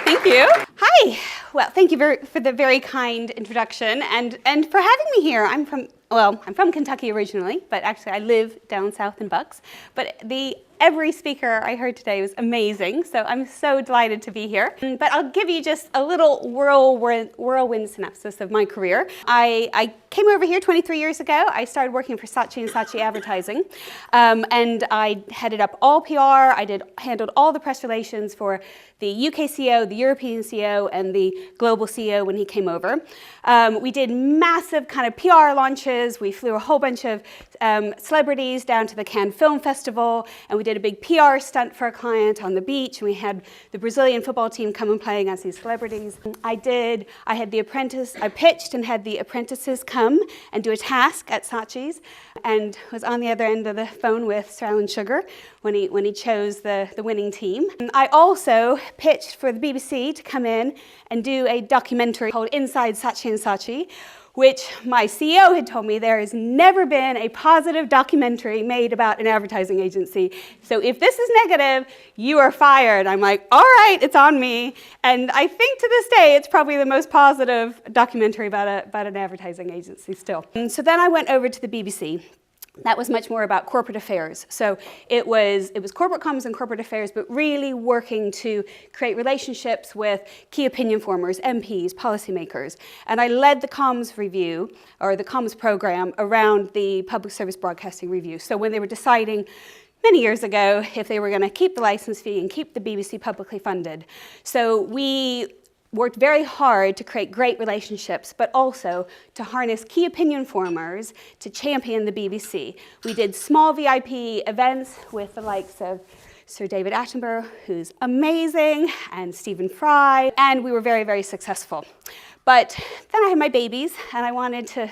Thank you. Hi. Well, thank you for the very kind introduction and for having me here. I'm from Kentucky originally, but actually I live down south in Bucks. But every speaker I heard today was amazing, so I'm so delighted to be here. But I'll give you just a little whirlwind synopsis of my career. I came over here 23 years ago. I started working for Saatchi & Saatchi Advertising, and I headed up all PR. I handled all the press relations for the UK CEO, the European CEO, and the global CEO when he came over. We did massive kind of PR launches. We flew a whole bunch of celebrities down to the Cannes Film Festival, and we did a big PR stunt for a client on the beach, and we had the Brazilian football team come and play against these celebrities. I pitched and had the apprentices come and do a task at Saatchi's, and was on the other end of the phone with Sir Alan Sugar when he chose the winning team. I also pitched for the BBC to come in and do a documentary called Inside Saatchi & Saatchi, which my CEO had told me there has never been a positive documentary made about an advertising agency. So if this is negative, you are fired. I'm like, all right, it's on me. And I think to this day, it's probably the most positive documentary about an advertising agency still. And so then I went over to the BBC. That was much more about corporate affairs. So it was corporate comms and corporate affairs, but really working to create relationships with key opinion formers, MPs, policymakers. And I led the comms review, or the comms program, around the Public Service Broadcasting Review. So when they were deciding many years ago if they were going to keep the license fee and keep the BBC publicly funded. So we worked very hard to create great relationships, but also to harness key opinion formers to champion the BBC. We did small VIP events with the likes of Sir David Attenborough, who's amazing, and Stephen Fry, and we were very, very successful. But then I had my babies, and I wanted to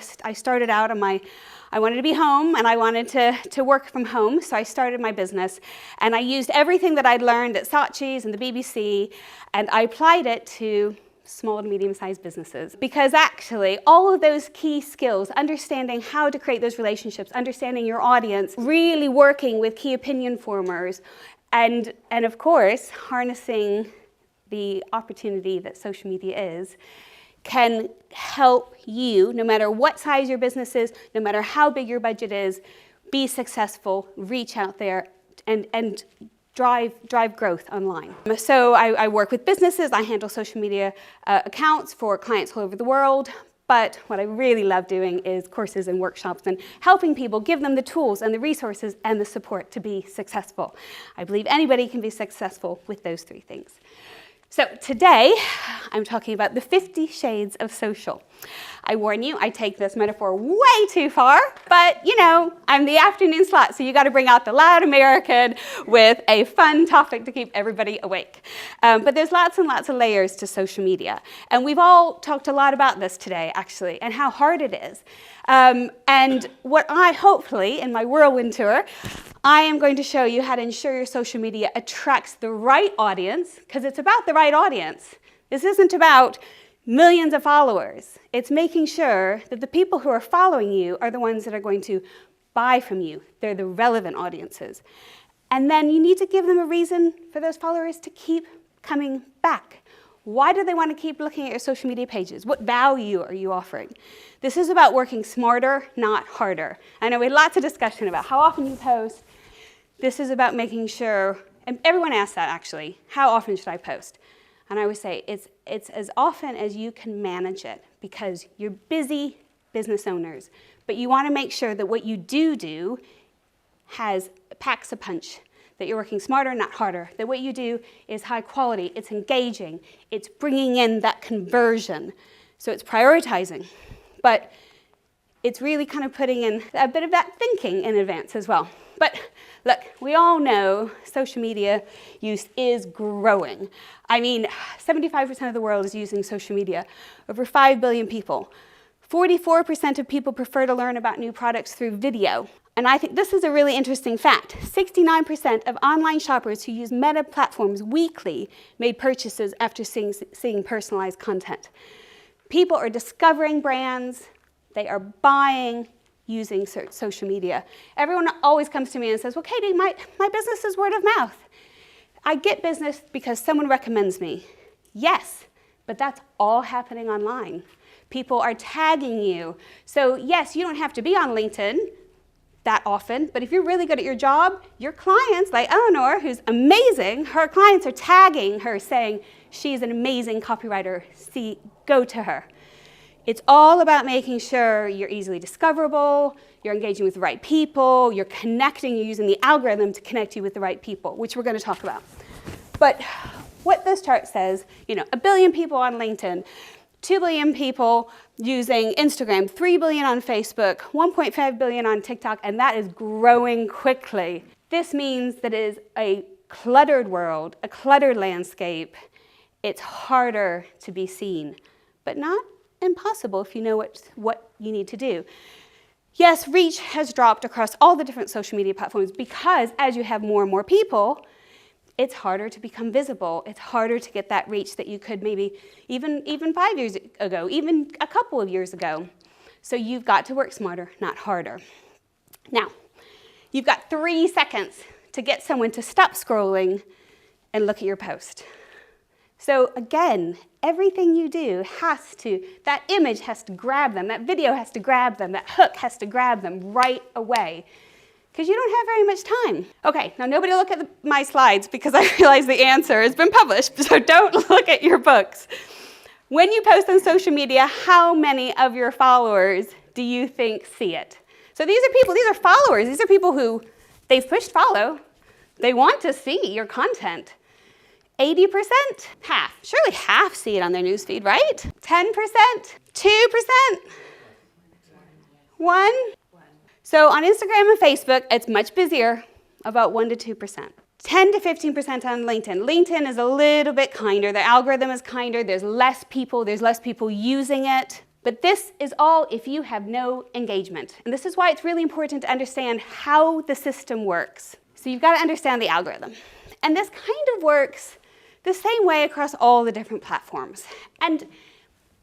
be home, and I wanted to work from home, so I started my business. And I used everything that I'd learned at Saatchi's and the BBC, and I applied it to small to medium-sized businesses. Because actually, all of those key skills, understanding how to create those relationships, understanding your audience, really working with key opinion formers, and of course, harnessing the opportunity that social media is, can help you, no matter what size your business is, no matter how big your budget is, be successful, reach out there, and drive growth online. So I work with businesses, I handle social media accounts for clients all over the world, but what I really love doing is courses and workshops and helping people, give them the tools and the resources and the support to be successful. I believe anybody can be successful with those three things. So today, I'm talking about the 50 Shades of Social. I warn you, I take this metaphor way too far, but you know, I'm the afternoon slot, so you gotta bring out the loud American with a fun topic to keep everybody awake. But there's lots and lots of layers to social media. And we've all talked a lot about this today, actually, and how hard it is. And what I hopefully, in my whirlwind tour, I am going to show you how to ensure your social media attracts the right audience, because it's about the right audience. This isn't about millions of followers. It's making sure that the people who are following you are the ones that are going to buy from you. They're the relevant audiences. And then you need to give them a reason for those followers to keep coming back. Why do they want to keep looking at your social media pages? What value are you offering? This is about working smarter, not harder. I know we had lots of discussion about how often you post. This is about making sure, and everyone asks that actually, how often should I post? And I always say it's as often as you can manage it, because you're busy business owners, but you want to make sure that what you do packs a punch, that you're working smarter, not harder, that what you do is high quality, it's engaging, it's bringing in that conversion. So it's prioritizing, but it's really kind of putting in a bit of that thinking in advance as well. But look, we all know social media use is growing. I mean, 75% of the world is using social media, over 5 billion people. 44% of people prefer to learn about new products through video. And I think this is a really interesting fact. 69% of online shoppers who use Meta platforms weekly made purchases after seeing personalized content. People are discovering brands, they are buying using social media. Everyone always comes to me and says, well, Katie, my business is word of mouth. I get business because someone recommends me. Yes, but that's all happening online. People are tagging you. So yes, you don't have to be on LinkedIn that often, but if you're really good at your job, your clients, like Eleanor, who's amazing, her clients are tagging her saying, she's an amazing copywriter, see, go to her. It's all about making sure you're easily discoverable, you're engaging with the right people, you're connecting, you're using the algorithm to connect you with the right people, which we're going to talk about. But what this chart says, 1 billion people on LinkedIn, 2 billion people using Instagram, 3 billion on Facebook, 1.5 billion on TikTok, and that is growing quickly. This means that it is a cluttered world, a cluttered landscape. It's harder to be seen, but not impossible if you know what you need to do. Yes, reach has dropped across all the different social media platforms because as you have more and more people, it's harder to become visible. It's harder to get that reach that you could maybe even 5 years ago, even a couple of years ago. So you've got to work smarter, not harder. Now, you've got 3 seconds to get someone to stop scrolling and look at your post. So again, everything you do that image has to grab them, that video has to grab them, that hook has to grab them right away, because you don't have very much time. Okay, now nobody look at my slides because I realize the answer has been published, so don't look at your books. When you post on social media, how many of your followers do you think see it? So these are followers, these are people who they've pushed follow, they want to see your content. 80%? Half. Surely half see it on their newsfeed, right? 10%? 2%? 1? So on Instagram and Facebook, it's much busier, about 1 to 2%. 10 to 15% on LinkedIn. LinkedIn is a little bit kinder. The algorithm is kinder. There's less people using it. But this is all if you have no engagement. And this is why it's really important to understand how the system works. So you've got to understand the algorithm. And this kind of works the same way across all the different platforms. And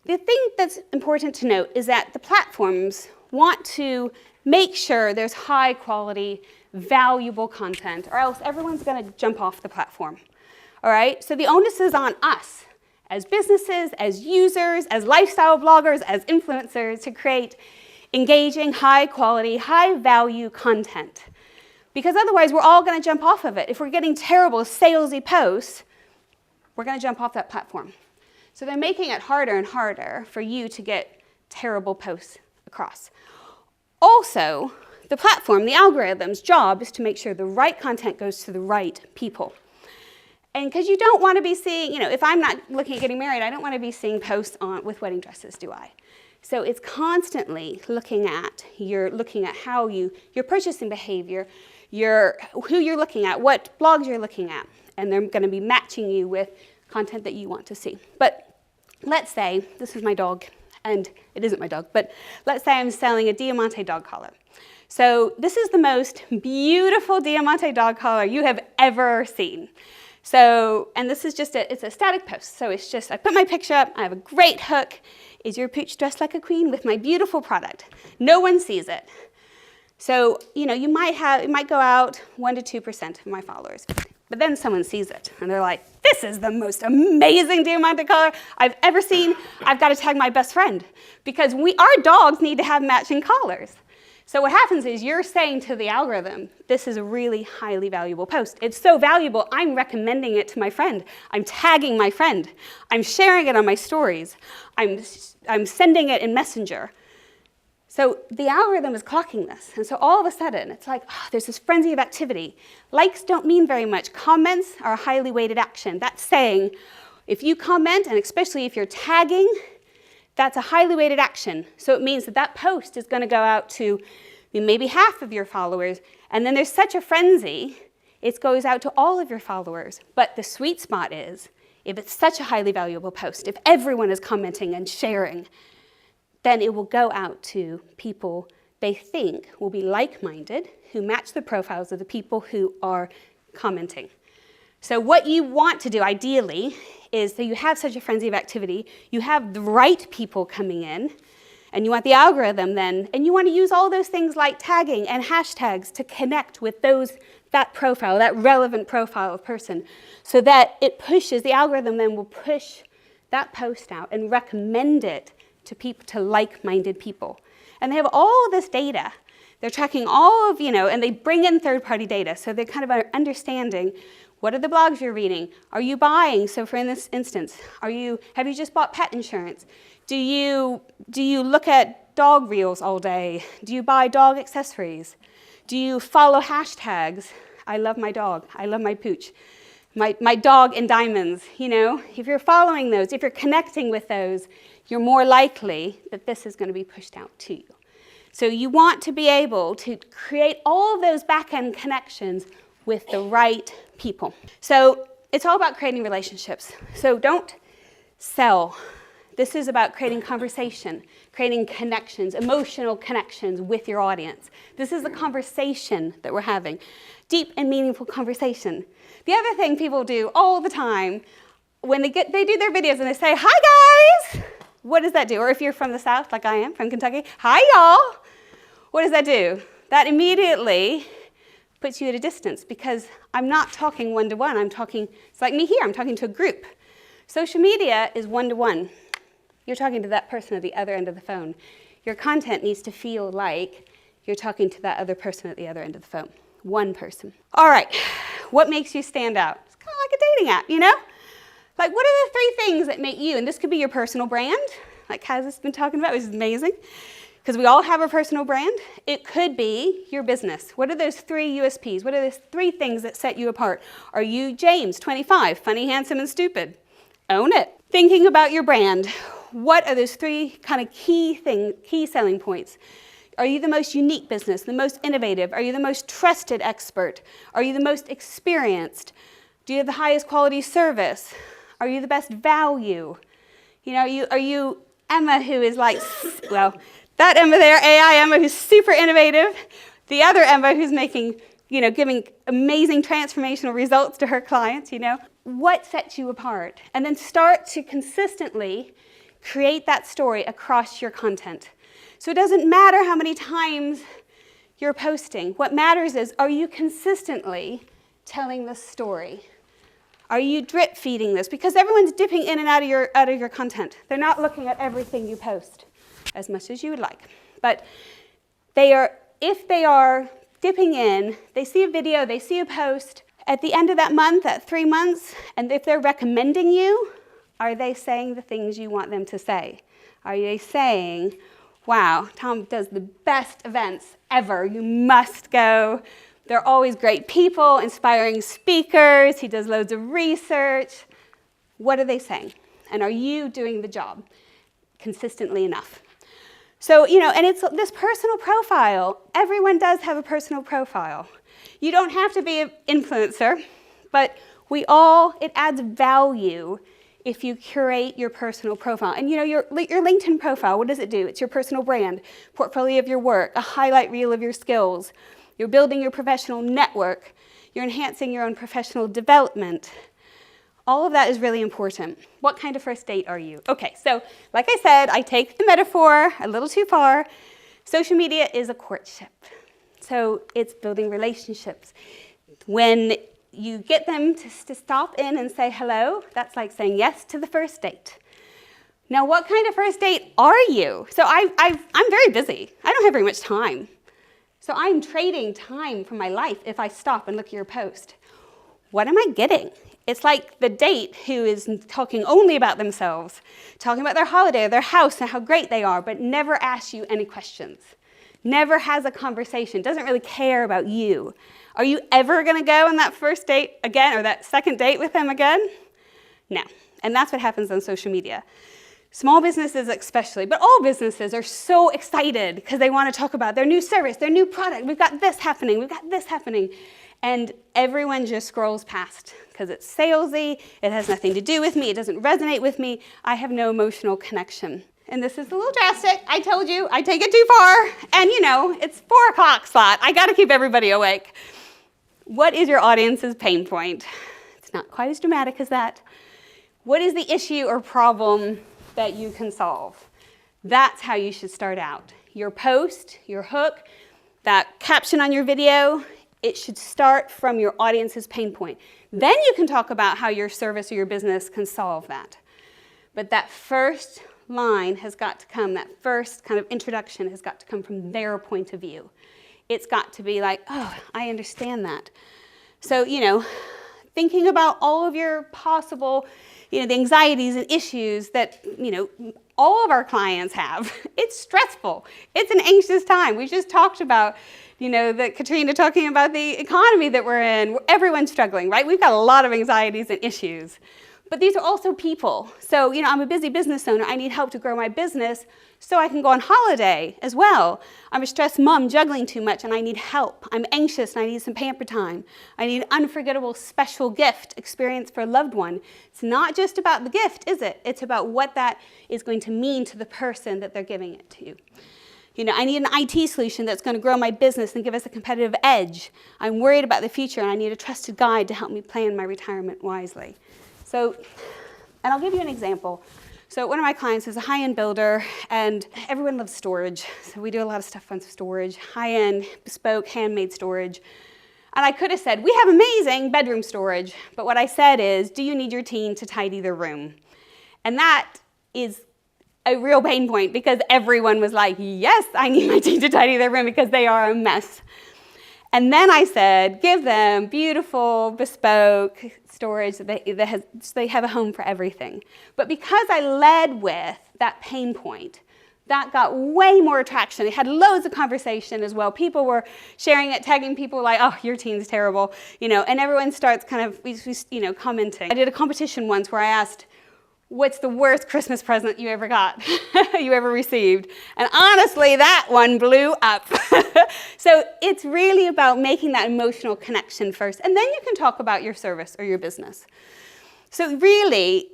the thing that's important to note is that the platforms want to make sure there's high quality, valuable content, or else everyone's going to jump off the platform. All right? So the onus is on us as businesses, as users, as lifestyle bloggers, as influencers to create engaging, high quality, high value content. Because otherwise we're all going to jump off of it. If we're getting terrible salesy posts, we're going to jump off that platform. So they're making it harder and harder for you to get terrible posts across. Also, the platform, the algorithm's job is to make sure the right content goes to the right people. And because you don't want to be seeing, if I'm not looking at getting married, I don't want to be seeing posts with wedding dresses, do I? So it's constantly looking at how your purchasing behavior, who you're looking at, what blogs you're looking at, and they're going to be matching you with content that you want to see. But let's say, this is my dog, and it isn't my dog, but let's say I'm selling a Diamante dog collar. So this is the most beautiful Diamante dog collar you have ever seen. So, and this is it's a static post. So it's just, I put my picture up, I have a great hook. Is your pooch dressed like a queen with my beautiful product? No one sees it. So, you might go out 1 to 2% of my followers. But then someone sees it, and they're like, this is the most amazing Diamante collar I've ever seen. I've got to tag my best friend. Because our dogs need to have matching collars. So what happens is you're saying to the algorithm, this is a really highly valuable post. It's so valuable, I'm recommending it to my friend. I'm tagging my friend. I'm sharing it on my stories. I'm sending it in Messenger. So the algorithm is clocking this. And so all of a sudden, it's like, there's this frenzy of activity. Likes don't mean very much. Comments are a highly weighted action. That's saying, if you comment, and especially if you're tagging, that's a highly weighted action. So it means that post is going to go out to maybe half of your followers. And then there's such a frenzy, it goes out to all of your followers. But the sweet spot is, if it's such a highly valuable post, if everyone is commenting and sharing, then it will go out to people they think will be like-minded, who match the profiles of the people who are commenting. So what you want to do, ideally, is that you have such a frenzy of activity, you have the right people coming in, and you want the algorithm then, and you want to use all those things like tagging and hashtags to connect with those that profile, that relevant profile of person, so that it pushes, the algorithm then will push that post out and recommend it to people, to like-minded people. And they have all of this data. They're tracking all of, and they bring in third-party data. So they're kind of understanding, what are the blogs you're reading? Are you buying? So for in this instance, have you just bought pet insurance? Do you look at dog reels all day? Do you buy dog accessories? Do you follow hashtags? I love my dog. I love my pooch. My dog in diamonds, If you're following those, if you're connecting with those, you're more likely that this is going to be pushed out to you. So you want to be able to create all of those back-end connections with the right people. So it's all about creating relationships. So don't sell. This is about creating conversation, creating connections, emotional connections with your audience. This is the conversation that we're having, deep and meaningful conversation. The other thing people do all the time, when they do their videos and they say, "Hi guys," what does that do? Or if you're from the South, like I am, from Kentucky, "Hi y'all." What does that do? That immediately puts you at a distance, because I'm not talking one-to-one. It's like me here, I'm talking to a group. Social media is one-to-one. You're talking to that person at the other end of the phone. Your content needs to feel like you're talking to that other person at the other end of the phone. One person. All right, what makes you stand out? It's kind of like a dating app, Like, what are the 3 things that make you, and this could be your personal brand, like Kaz has been talking about, which is amazing, because we all have a personal brand. It could be your business. What are those 3 USPs? What are those 3 things that set you apart? Are you James, 25, funny, handsome, and stupid? Own it. Thinking about your brand. What are those 3 kind of key selling points? Are you the most unique business, the most innovative? Are you the most trusted expert? Are you the most experienced? Do you have the highest quality service? Are you the best value? Are you Emma, who is like, that Emma there, AI Emma, who's super innovative. The other Emma who's making, giving amazing transformational results to her clients, What sets you apart? And then start to consistently create that story across your content. So it doesn't matter how many times you're posting. What matters is, are you consistently telling this story? Are you drip feeding this? Because everyone's dipping in and out of your content. They're not looking at everything you post as much as you would like. But if they are dipping in, they see a video, they see a post, at the end of that month, at 3 months, and if they're recommending you, are they saying the things you want them to say? Are they saying, "Wow, Tom does the best events ever. You must go. They're always great people, inspiring speakers. He does loads of research." What are they saying? And are you doing the job consistently enough? So, and it's this personal profile. Everyone does have a personal profile. You don't have to be an influencer, but it adds value if you curate your personal profile. And your LinkedIn profile, what does it do? It's your personal brand, portfolio of your work, a highlight reel of your skills. You're building your professional network. You're enhancing your own professional development. All of that is really important. What kind of first date are you? Okay, so like I said, I take the metaphor a little too far. Social media is a courtship. So it's building relationships. When you get them to stop in and say hello, that's like saying yes to the first date. Now, what kind of first date are you? So I'm very busy. I don't have very much time. So I'm trading time from my life if I stop and look at your post. What am I getting? It's like the date who is talking only about themselves, talking about their holiday, their house, and how great they are, but never asks you any questions. Never has a conversation, doesn't really care about you. Are you ever going to go on that first date again, or that second date with them again? No. And that's what happens on social media. Small businesses especially, but all businesses are so excited because they want to talk about their new service, their new product. We've got this happening, we've got this happening. And everyone just scrolls past because it's salesy, it has nothing to do with me, it doesn't resonate with me, I have no emotional connection. And this is a little drastic, I told you, I take it too far. And it's 4 o'clock slot, I gotta keep everybody awake. What is your audience's pain point? It's not quite as dramatic as that. What is the issue or problem that you can solve? That's how you should start out. Your post, your hook, that caption on your video, It should start from your audience's pain point. Then you can talk about how your service or your business can solve that. But that first line has got to come, that first kind of introduction has got to come from their point of view. It's got to be like, oh, I understand that. So, thinking about all of your possible, the anxieties and issues that, all of our clients have. It's stressful. It's an anxious time. We just talked about, that Katrina talking about the economy that we're in. Everyone's struggling, right? We've got a lot of anxieties and issues. But these are also people. So, I'm a busy business owner. I need help to grow my business so I can go on holiday as well. I'm a stressed mom juggling too much and I need help. I'm anxious and I need some pamper time. I need an unforgettable special gift experience for a loved one. It's not just about the gift, is it? It's about what that is going to mean to the person that they're giving it to. I need an IT solution that's going to grow my business and give us a competitive edge. I'm worried about the future and I need a trusted guide to help me plan my retirement wisely. So, and I'll give you an example. So one of my clients is a high-end builder, and everyone loves storage. So we do a lot of stuff on storage, high-end, bespoke, handmade storage. And I could have said, we have amazing bedroom storage. But what I said is, do you need your teen to tidy their room? And that is a real pain point because everyone was like, yes, I need my teen to tidy their room because they are a mess. And then I said, give them beautiful, bespoke storage so they have a home for everything. But because I led with that pain point, that got way more traction. It had loads of conversation as well. People were sharing it, tagging people like, oh, your teen's terrible, and everyone starts kind of, commenting. I did a competition once where I asked, what's the worst Christmas present you ever got, you ever received? And honestly, that one blew up. So it's really about making that emotional connection first, and then you can talk about your service or your business. So really,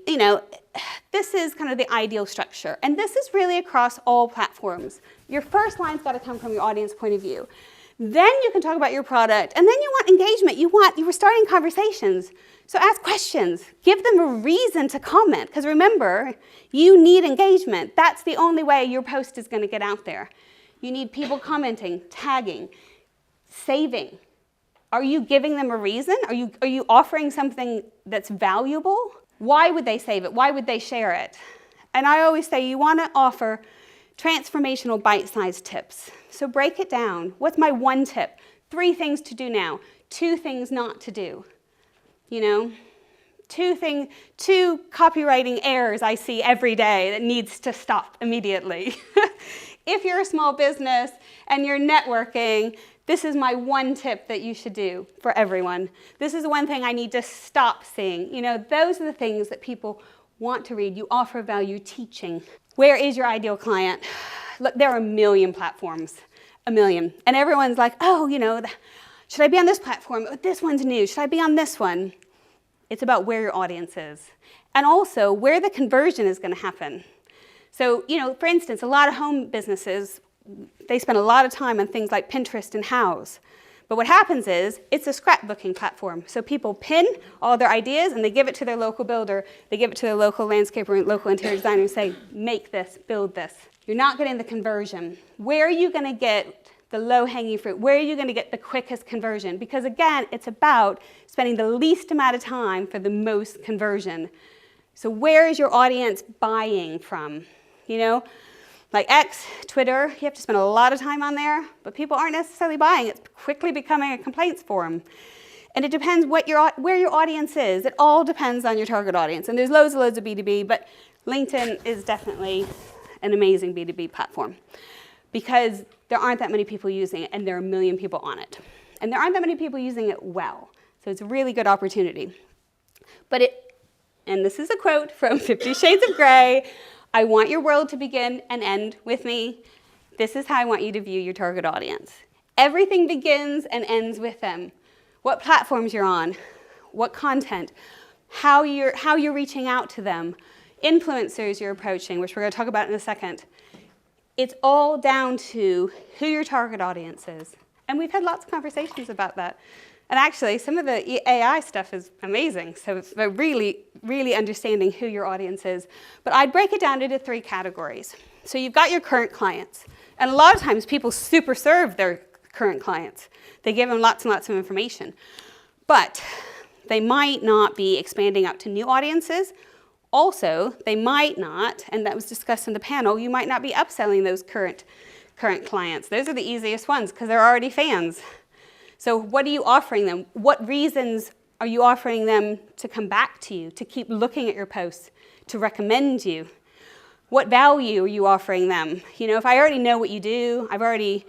this is kind of the ideal structure, and this is really across all platforms. Your first line's got to come from your audience point of view. Then you can talk about your product, and then you want engagement. You were starting conversations. So ask questions. Give them a reason to comment, because remember, you need engagement. That's the only way your post is going to get out there. You need people commenting, tagging, saving. Are you giving them a reason? Are you offering something that's valuable? Why would they save it? Why would they share it? And I always say you want to offer transformational bite-sized tips. So break it down. What's my one tip? 3 things to do now. 2 things not to do. 2 copywriting errors I see every day that needs to stop immediately. If you're a small business and you're networking, this is my one tip that you should do for everyone. This is the one thing I need to stop seeing. Those are the things that people want to read. You offer value teaching. Where is your ideal client? Look, there are a million platforms, a million. And everyone's like, oh, should I be on this platform? Oh, this one's new. Should I be on this one? It's about where your audience is. And also where the conversion is going to happen. So, for instance, a lot of home businesses, they spend a lot of time on things like Pinterest and Houzz. But what happens is, it's a scrapbooking platform. So people pin all their ideas and they give it to their local builder, they give it to their local landscaper and local interior designer and say, make this, build this. You're not getting the conversion. Where are you going to get the low-hanging fruit? Where are you going to get the quickest conversion? Because again, it's about spending the least amount of time for the most conversion. So where is your audience buying from? Like X, Twitter, you have to spend a lot of time on there, but people aren't necessarily buying. It's quickly becoming a complaints forum. And it depends where your audience is. It all depends on your target audience. And there's loads and loads of B2B, but LinkedIn is definitely an amazing B2B platform because there aren't that many people using it, and there are a million people on it. And there aren't that many people using it well. So it's a really good opportunity. And this is a quote from 50 Shades of Grey, I want your world to begin and end with me. This is how I want you to view your target audience. Everything begins and ends with them. What platforms you're on, what content, how you're reaching out to them, influencers you're approaching, which we're going to talk about in a second. It's all down to who your target audience is. And we've had lots of conversations about that. And actually, some of the AI stuff is amazing. So it's really, really understanding who your audience is. But I'd break it down into 3 categories. So you've got your current clients. And a lot of times people super serve their current clients. They give them lots and lots of information. But they might not be expanding out to new audiences. Also, they might not, and that was discussed in the panel, you might not be upselling those current clients. Those are the easiest ones because they're already fans. So what are you offering them? What reasons are you offering them to come back to you, to keep looking at your posts, to recommend you? What value are you offering them? You know, if I already know what you do, I've already,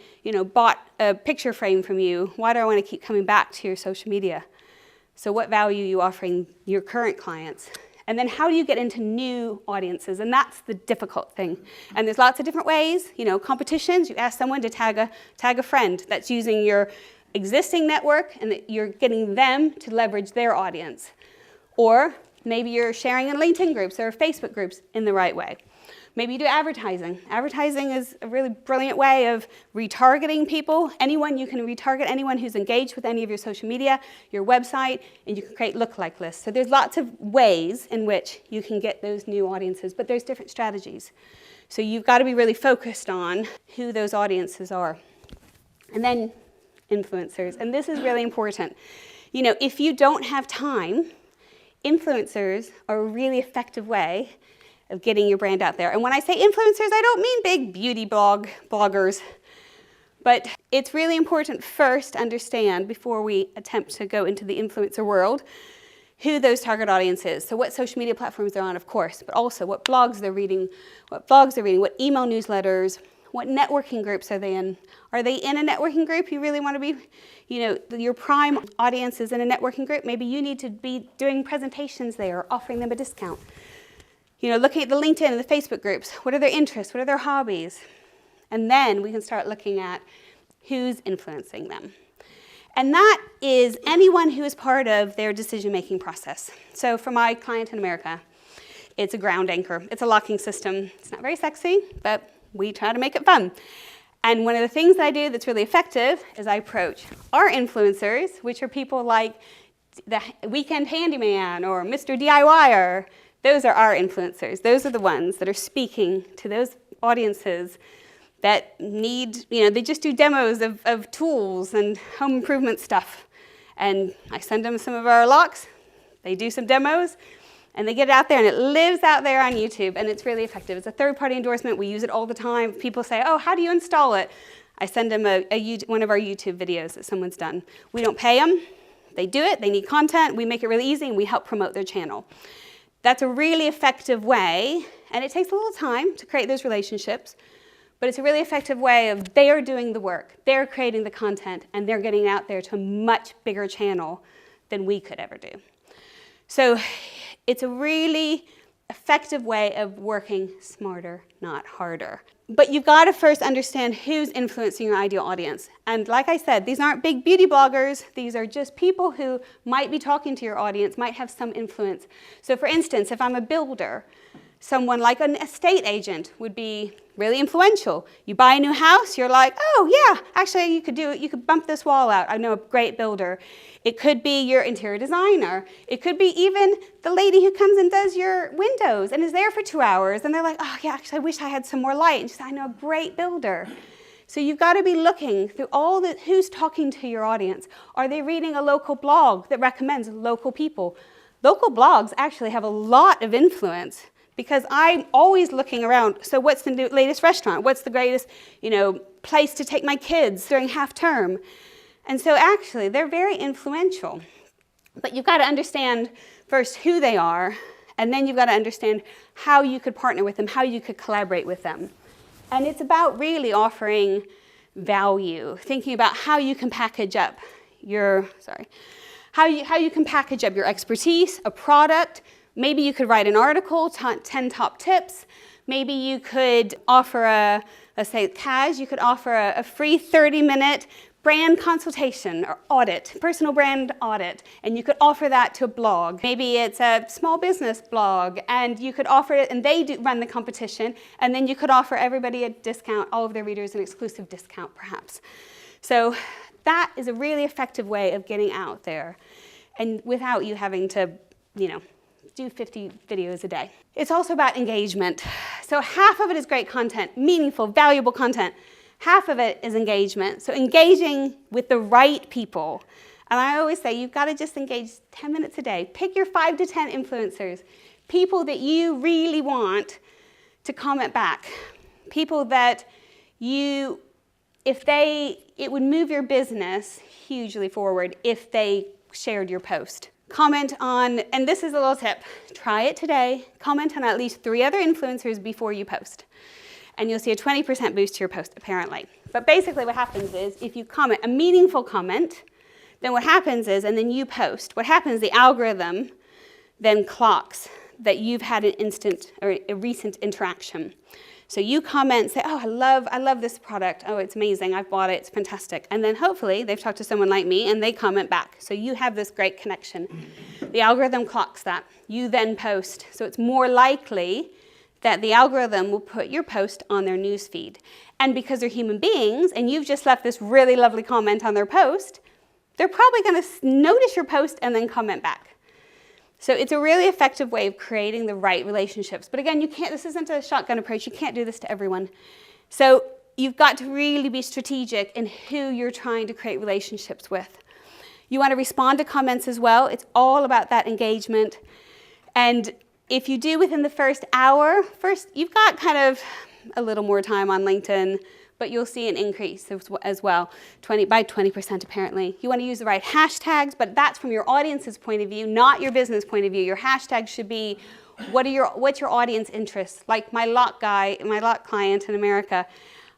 bought a picture frame from you, why do I want to keep coming back to your social media? So what value are you offering your current clients? And then how do you get into new audiences? And that's the difficult thing. And there's lots of different ways. Competitions, you ask someone to tag a friend that's using your existing network and that you're getting them to leverage their audience. Or maybe you're sharing in LinkedIn groups or Facebook groups in the right way. Maybe you do advertising. Advertising is a really brilliant way of retargeting people. You can retarget anyone who's engaged with any of your social media, your website, and you can create lookalike lists. So there's lots of ways in which you can get those new audiences, but there's different strategies. So you've got to be really focused on who those audiences are. And then influencers, and this is really important. If you don't have time, influencers are a really effective way of getting your brand out there. And when I say influencers, I don't mean big beauty bloggers, but it's really important first to understand, before we attempt to go into the influencer world, who those target audience is. So what social media platforms they're on, of course, but also what blogs they're reading, what email newsletters, what networking groups are they in? Are they in a networking group? You really want to be, your prime audience is in a networking group. Maybe you need to be doing presentations there, offering them a discount. Looking at the LinkedIn and the Facebook groups, what are their interests, what are their hobbies? And then we can start looking at who's influencing them. And that is anyone who is part of their decision-making process. So for my client in America, it's a ground anchor. It's a locking system. It's not very sexy, but we try to make it fun. And one of the things that I do that's really effective is I approach our influencers, which are people like the Weekend Handyman or Mr. DIYer. Those are our influencers. Those are the ones that are speaking to those audiences that need, they just do demos of tools and home improvement stuff. And I send them some of our locks, they do some demos, and they get it out there, and it lives out there on YouTube, and it's really effective. It's a third-party endorsement. We use it all the time. People say, oh, how do you install it? I send them one of our YouTube videos that someone's done. We don't pay them. They do it. They need content. We make it really easy, and we help promote their channel. That's a really effective way, and it takes a little time to create those relationships, but it's a really effective way of they're doing the work, they're creating the content, and they're getting out there to a much bigger channel than we could ever do. So it's a really effective way of working smarter, not harder. But you've got to first understand who's influencing your ideal audience. And like I said, these aren't big beauty bloggers. These are just people who might be talking to your audience, might have some influence. So for instance, if I'm a builder, someone like an estate agent would be really influential. You buy a new house, you're like, oh yeah, actually you could bump this wall out. I know a great builder. It could be your interior designer. It could be even the lady who comes and does your windows and is there for 2 hours. And they're like, oh yeah, actually I wish I had some more light. And she said, I know a great builder. So you've got to be looking through who's talking to your audience. Are they reading a local blog that recommends local people? Local blogs actually have a lot of influence, because I'm always looking around. So what's the latest restaurant? What's the greatest, place to take my kids during half term? And so actually, they're very influential. But you've got to understand first who they are, and then you've got to understand how you could partner with them, how you could collaborate with them. And it's about really offering value, thinking about how you can package up how you can package up your expertise, a product. Maybe you could write an article, 10 top tips. Maybe you could offer let's say Kaz, you could offer a free 30-minute brand consultation or audit, personal brand audit, and you could offer that to a blog. Maybe it's a small business blog, and you could offer it, and they run the competition, and then you could offer everybody a discount, all of their readers an exclusive discount perhaps. So that is a really effective way of getting out there, and without you having to, do 50 videos a day. It's also about engagement. So half of it is great content, meaningful, valuable content. half of it is engagement. So engaging with the right people. And I always say, you've got to just engage 10 minutes a day. Pick your 5 to 10 influencers, people that you really want to comment back, people that it would move your business hugely forward if they shared your post. Comment on, and this is a little tip, try it today, comment on at least 3 other influencers before you post. And you'll see a 20% boost to your post, apparently. But basically what happens is, if you comment a meaningful comment, then what happens is, and then you post, what happens, the algorithm then clocks that you've had an instant or a recent interaction. So you comment, say, oh, I love this product. Oh, it's amazing. I've bought it. It's fantastic. And then hopefully they've talked to someone like me and they comment back. So you have this great connection. The algorithm clocks that. You then post. So it's more likely that the algorithm will put your post on their news feed. And because they're human beings and you've just left this really lovely comment on their post, they're probably going to notice your post and then comment back. So it's a really effective way of creating the right relationships. But again, this isn't a shotgun approach. You can't do this to everyone. So you've got to really be strategic in who you're trying to create relationships with. You want to respond to comments as well. It's all about that engagement. And if you do within the first hour, you've got kind of a little more time on LinkedIn, but you'll see an increase as well, by 20% apparently. You want to use the right hashtags, but that's from your audience's point of view, not your business point of view. Your hashtags should be, what's your audience interests? Like my lock client in America,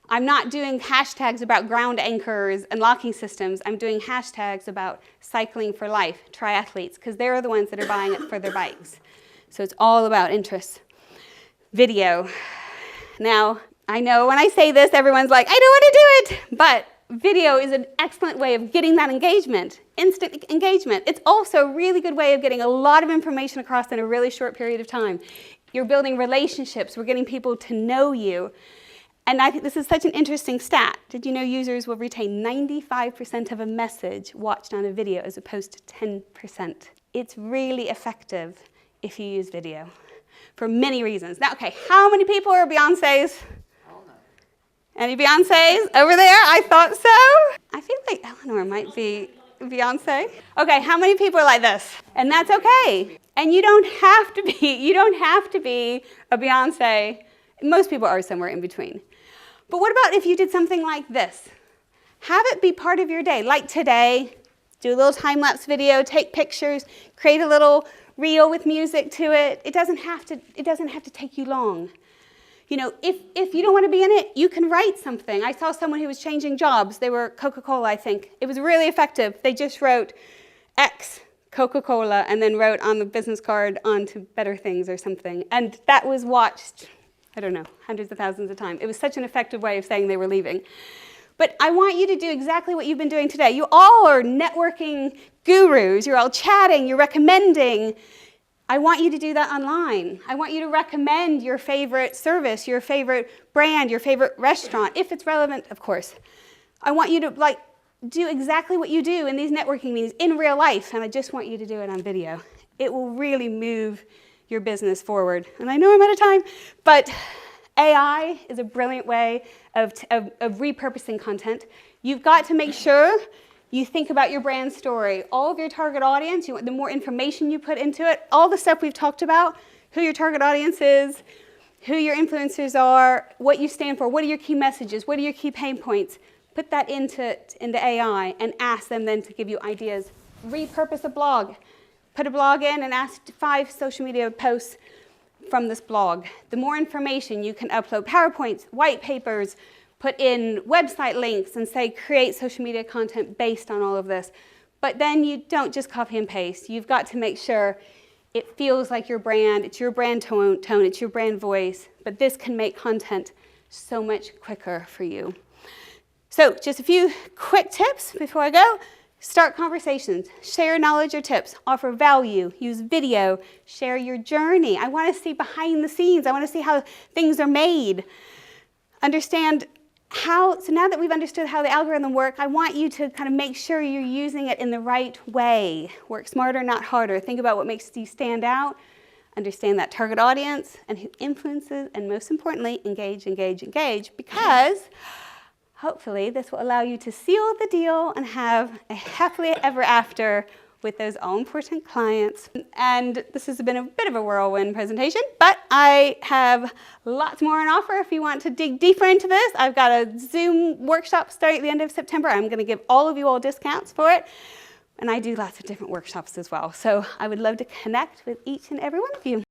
I'm not doing hashtags about ground anchors and locking systems. I'm doing hashtags about cycling for life, triathletes, because they're the ones that are buying it for their bikes. So it's all about interests. Video. Now, I know when I say this, everyone's like, I don't want to do it. But video is an excellent way of getting that engagement, instant engagement. It's also a really good way of getting a lot of information across in a really short period of time. You're building relationships. We're getting people to know you. And I think this is such an interesting stat. Did you know users will retain 95% of a message watched on a video as opposed to 10%? It's really effective if you use video for many reasons. Now, okay, how many people are Beyoncé's? Any Beyoncés over there? I thought so. I feel like Eleanor might be Beyoncé. Okay, how many people are like this? And that's okay. And you don't have to be a Beyoncé. Most people are somewhere in between. But what about if you did something like this? Have it be part of your day. Like today, do a little time-lapse video, take pictures, create a little reel with music to it. It doesn't have to take you long. You know, if you don't want to be in it, you can write something. I saw someone who was changing jobs. They were Coca-Cola, I think. It was really effective. They just wrote X Coca-Cola and then wrote on the business card on to better things or something. And that was watched, I don't know, hundreds of thousands of times. It was such an effective way of saying they were leaving. But I want you to do exactly what you've been doing today. You all are networking gurus. You're all chatting. You're recommending. I want you to do that online. I want you to recommend your favorite service, your favorite brand, your favorite restaurant, if it's relevant, of course. I want you to do exactly what you do in these networking meetings in real life, and I just want you to do it on video. It will really move your business forward. And I know I'm out of time, but AI is a brilliant way of repurposing content. You've got to make sure you think about your brand story, all of your target audience, the more information you put into it, all the stuff we've talked about, who your target audience is, who your influencers are, what you stand for, what are your key messages, what are your key pain points. Put that into AI and ask them then to give you ideas. Repurpose a blog. Put a blog in and ask 5 social media posts from this blog. The more information you can upload, PowerPoints, white papers, put in website links and say create social media content based on all of this. But then you don't just copy and paste. You've got to make sure it feels like your brand, it's your brand tone, it's your brand voice. But this can make content so much quicker for you. So just a few quick tips before I go. Start conversations, share knowledge or tips, offer value, use video, share your journey. I want to see behind the scenes. I want to see how things are made. Understand so now that we've understood how the algorithm works, I want you to kind of make sure you're using it in the right way. Work smarter, not harder. Think about what makes you stand out. Understand that target audience and who influences, and most importantly, engage, because Hopefully this will allow you to seal the deal and have a happily ever after with those all-important clients. And this has been a bit of a whirlwind presentation, but I have lots more on offer if you want to dig deeper into this. I've got a Zoom workshop starting at the end of September. I'm going to give all of you all discounts for it. And I do lots of different workshops as well. So I would love to connect with each and every one of you.